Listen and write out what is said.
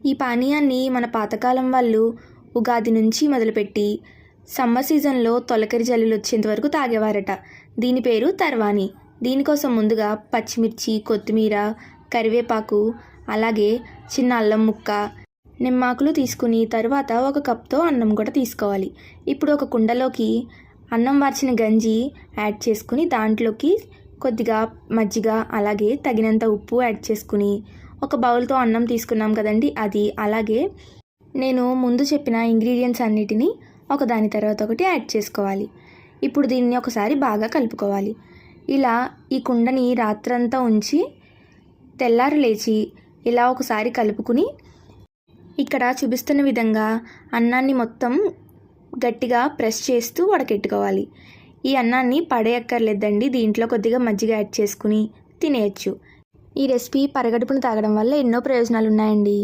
ఈ పానీయాన్ని మన పాతకాలం వాళ్ళు ఉగాది నుంచి మొదలుపెట్టి సమ్మర్ సీజన్లో తొలకరి జల్లులు వచ్చేంత వరకు తాగేవారట. దీని పేరు తర్వాని. దీనికోసం ముందుగా పచ్చిమిర్చి, కొత్తిమీర, కరివేపాకు, అలాగే చిన్న అల్లం ముక్క, నిమ్మాకులు తీసుకుని తరువాత ఒక కప్తో అన్నం కూడా తీసుకోవాలి. ఇప్పుడు ఒక కుండలోకి అన్నం వార్చిన గంజి యాడ్ చేసుకుని దాంట్లోకి కొద్దిగా మజ్జిగ, అలాగే తగినంత ఉప్పు యాడ్ చేసుకుని ఒక బౌల్తో అన్నం తీసుకున్నాం కదండి, అది అలాగే నేను ముందు చెప్పిన ఇంగ్రీడియంట్స్ అన్నిటినీ ఒకదాని తర్వాత ఒకటి యాడ్ చేసుకోవాలి. ఇప్పుడు దీన్ని ఒకసారి బాగా కలుపుకోవాలి. ఇలా ఈ కుండని రాత్రంతా ఉంచి తెల్లారి లేచి ఇలా ఒకసారి కలుపుకుని ఇక్కడ చూపిస్తున్న విధంగా అన్నాన్ని మొత్తం గట్టిగా ప్రెస్ చేస్తూ వడకెట్టుకోవాలి. ఈ అన్నాన్ని పడేయక్కర్లేదండి, దీంట్లో కొద్దిగా మజ్జిగ యాడ్ చేసుకుని తినేయచ్చు. ఈ రెసిపీ పరగడుపును తాగడం వల్ల ఎన్నో ప్రయోజనాలు ఉన్నాయండి.